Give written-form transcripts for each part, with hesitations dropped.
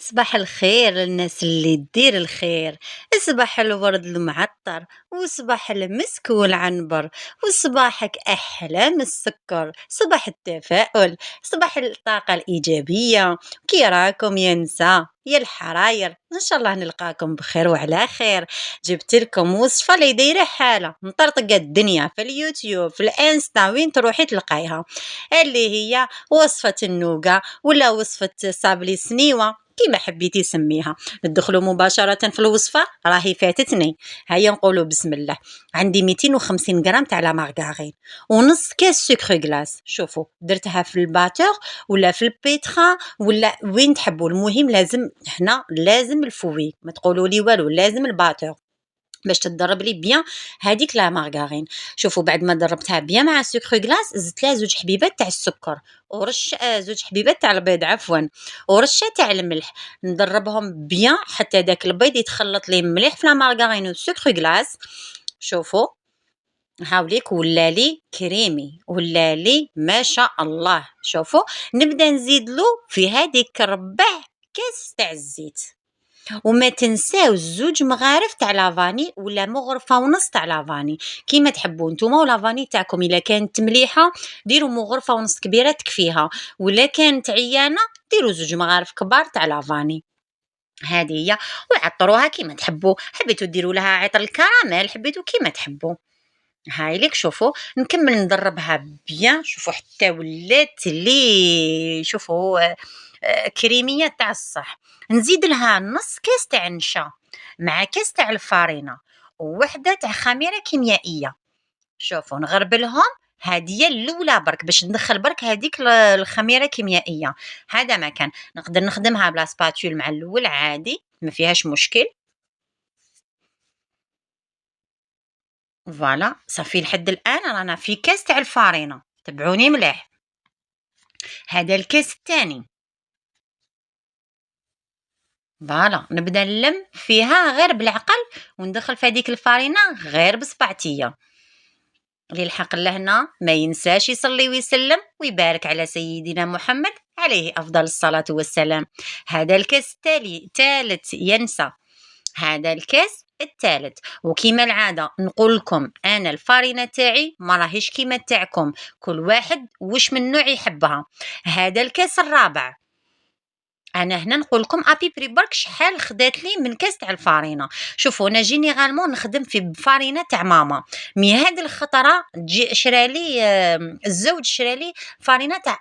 صباح الخير للناس اللي دير الخير. صباح الورد المعطر، وصباح المسك والعنبر، وصباحك أحلى من السكر، صباح التفاؤل، صباح الطاقة الإيجابية. كي راكم يا نساء يا الحراير؟ ان شاء الله نلقاكم بخير وعلى خير. جبت لكم وصفة اللي دايرة حالة مطرطقة الدنيا في اليوتيوب في الانستا، وين تروحي تلقايها، اللي هي وصفة النوقة ولا وصفة صابلي سنيوة كيما حبيتي سميها. ندخلوا مباشرة في الوصفة، راهي فاتتني. هيا نقولوا بسم الله. عندي 250 غرام تاع لا مارغارين ونص كاس سكر غلاس. شوفوا درتها في الباتور ولا في البيتخا ولا وين تحبوا، المهم لازم هنا لازم الفوي، ما تقولوا لي والو، لازم الباتور باش تضرب لي بيان هذيك لا مارغارين. شوفوا بعد ما ضربتها بيان مع السكر غلاس، زدت لها زوج حبيبات تاع السكر ورش زوج حبيبات تاع البيض عفوا، ورشه تاع الملح. نضربهم بيان حتى داك البيض يتخلط لي مليح في لا مارغارين والسكر غلاس. شوفوا هاوليك ولا لي كريمي، ولا لي ما شاء الله. شوفوا نبدا نزيد له في هذيك ربع كاس تاع الزيت، وما تنساو زوج مغارف تاع لافاني ولا مغرفه ونص تاع لافاني كيما تحبوا نتوما، ولافاني تاعكم الا كانت مليحه ديروا مغرفه ونص كبيره تكفيها، ولا كانت عيانه ديروا زوج مغارف كبار تاع لافاني. هذه هي، وعطروها كيما تحبوا، حبيتوا ديروا لها عطر الكراميل، حبيتوا كيما تحبوا. هاي ليك شوفوا نكمل ندربها بيان. شوفوا حتى ولات لي، شوفوا كريميه تاع الصح. نزيد لها نص كاس تاع النشا مع كاس تاع الفارينه ووحده تاع خميره كيميائيه. شوفوا نغربلهم، هذه الاولى برك باش ندخل برك هذيك الخميره الكيميائيه. هذا ما كان نقدر نخدمها بلا سباتول مع الاول عادي ما فيهاش مشكل. فوالا صافي لحد الان رانا في كاس تاع الفارينه، تبعوني مليح. هذا الكاس الثاني. فوالا نبدا نلم فيها غير بالعقل، وندخل في هذيك الفارينه غير بصبعتيه. اللي الحق لهنا ما ينساش يصلي ويسلم ويبارك على سيدنا محمد عليه افضل الصلاه والسلام. هذا الكاس التالي ثالث ينسى، هذا الكاس الثالث. وكيما العاده نقول لكم انا الفارينه تاعي ما راهيش كيما تاعكم، كل واحد واش من نوع يحبها. هذا الكاس الرابع. انا هنا نقول لكم ابي بري برك شحال خدات لي من كاس تاع الفارينه. شوفوا انا جينيرالمون نخدم في فارينه تاع ماما، مي هاد الخطره تجي شرالي الزوج شرالي فارينه تاع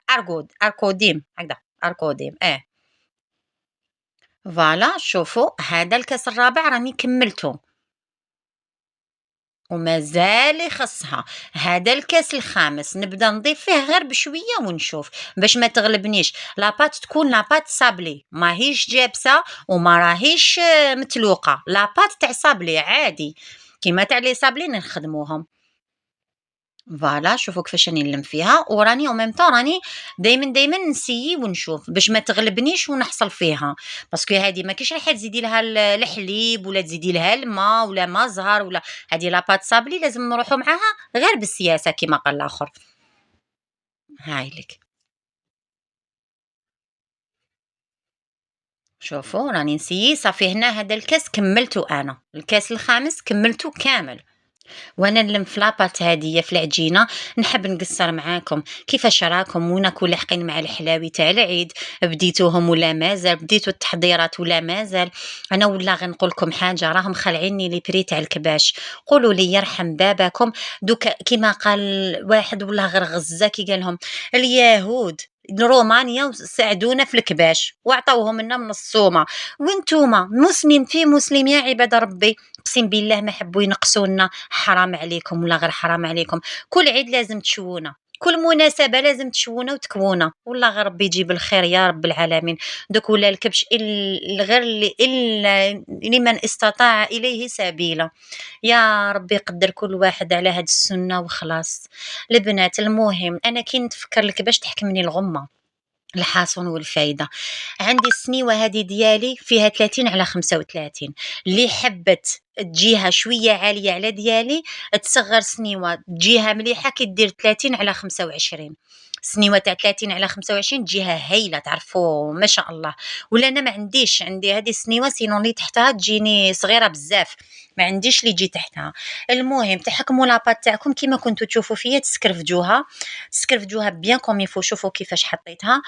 اركوديم هكذا، اركوديم فوالا. شوفوا هذا الكاس الرابع راني كملته ومازال يخصها. هذا الكاس الخامس نبدا نضيف فيه غير بشويه ونشوف باش ما تغلبنيش لاباط، تكون لاباط صابلي ماهيش جابسه وما راهيش متلوقه، لاباط تاع صابلي عادي كيما تاع لي صابلين نخدموهم. فوالا شوفوا كيفاش راني نلم فيها، وراني او ميم طون راني دايما نسيي ونشوف باش ما تغلبنيش ونحصل فيها. باسكو هذه ما كاينش راح تزيدي لها الحليب ولا تزيدي لها الماء ولا ما زهر ولا، هذه لاباط صابلي لازم نروحوا معاها غير بالسياسه كيما قال الاخر. هاي لك شوفوا راني نسيي صافي. هنا هذا الكاس كملته، انا الكاس الخامس كملته كامل. وانا نلم في لاباط هادية في العجينه نحب نقصر معاكم كيفاش راكم وناكو لاحقين مع الحلاوي تاع العيد، بديتوهم ولا مازال، بديتوا التحضيرات ولا مازال. انا ولا غنقول لكم حاجه، راهم خلعيني لي بري تاع الكباش. قولوا لي يرحم باباكم، دوك كيما قال واحد ولا غير غزه كي قال لهم اليهود رومانيا ساعدونا في الكباش وعطوهم لنا من الصومه، وانتوما مسلم في مسلم يا عباد ربي، اقسم بالله ما حبوا ينقصونا. حرام عليكم ولا غير حرام عليكم، كل عيد لازم تشوونا، كل مناسبة لازم تشوونا وتكوونا، والله غير ربي يجيب الخير يا رب العالمين. دوك ولا الكبش غير إلا لمن استطاع إليه سبيلا. يا ربي يقدر كل واحد على هاد السنة وخلاص. البنات المهم أنا كي نتفكر لك باش تحكمني الغمة الحصن والفايدة، عندي السنيوة هذه ديالي فيها 30 على 35، اللي حبت تجيها شوية عالية على ديالي تصغر سنيوة تجيها مليحة كي دير 30 على 25. السنيوه تاع 30 على 25 تجيها هايله، تعرفوا ما شاء الله. ولا انا ما عنديش، عندي هذه السنيوه سينون اللي تحتها تجيني صغيره بزاف، ما عنديش اللي يجي تحتها. المهم تحكموا لاباط تاعكم كيما كنتو تشوفوا فيا، تسكرفجوها بيان كوم يفو. شوفوا كيفاش حطيتها،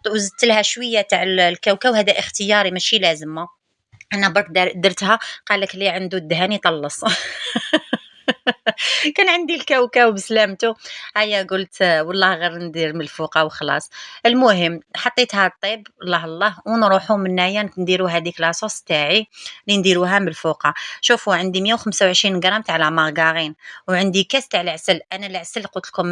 وزدت لها شويه تاع الكاوكاو، هذا اختياري ماشي لازمه. انا برك درتها، قال لك اللي عنده الدهان يطلص. كان عندي الكاوكاو بسلامته، هيا قلت والله غير ندير من الفوقه وخلاص. المهم حطيتها طيب، الله الله، ونروحوا منايا نديروا هذيك لاصوص تاعي اللي نديروها من الفوقه. شوفوا عندي 125 غرام تاع لا مارغارين، وعندي كاس تاع العسل. انا العسل قلت لكم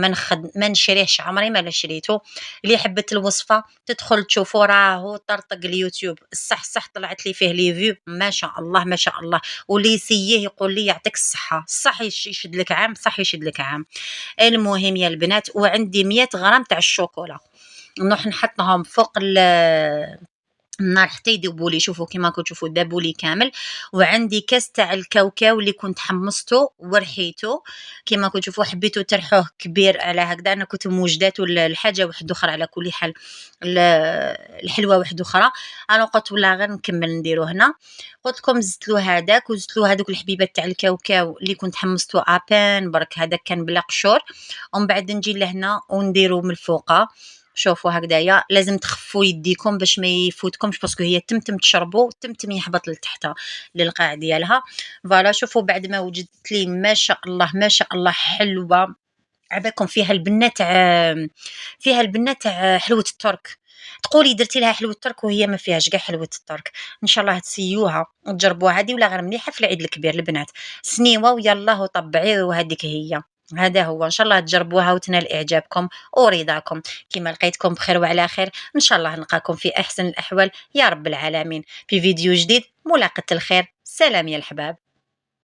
ما نشريهش، عمري ما شريته. اللي حبت الوصفه تدخل تشوفوا، راهو طرطق اليوتيوب، صح صح طلعت لي فيه لي فيو ما شاء الله ما شاء الله. واللي يسيه يقول لي يعطيك الصحة، صح يشد لك عام، صح يشد لك عام. المهم يا البنات، وعندي 100 غرام تاع الشوكولا، نروح نحطهم فوق النار حتى يذوبوا لي. شوفوا كيما راكم تشوفوا دابوا لي كامل. وعندي كاس تاع الكاوكاو اللي كنت حمصته ورحيته، كيما راكم تشوفوا حبيتو ترحوه كبير على هكذا. انا كنت موجداته الحاجه واحده اخرى على كل حال، ال- الحلوه واحده اخرى. انا قلت ولا غير نكمل نديرو هنا. قلت لكم زدت له هذاك، وزدت له هذوك الحبيبات تاع الكاوكاو اللي كنت حمصته ابان برك، هذاك كان بلا قشور. ومن بعد نجي لهنا ونديرو من الفوقه. شوفوا هكذايا لازم تخفوا يديكم باش ما يفوتكمش، باسكو هي تمتم تشربوا تمتم يهبط لتحت للقاع ديالها. فوالا شوفوا بعد ما وجدت لي ما شاء الله ما شاء الله حلوه. عباكم فيها البنه تاع حلوه الترك. تقولي درتي لها حلوه الترك وهي ما فيهاش كاع حلوه الترك. ان شاء الله تسيوها وتجربوها، هذه ولا غير مليحه في العيد الكبير البنات. سنيوه ويلا وطبعي، وهذيك هي. هذا هو، ان شاء الله تجربوها وتنال اعجابكم ورضاكم. كما لقيتكم بخير وعلى خير، ان شاء الله نلقاكم في احسن الاحوال يا رب العالمين في فيديو جديد. ملاقة الخير، سلام يا الحباب.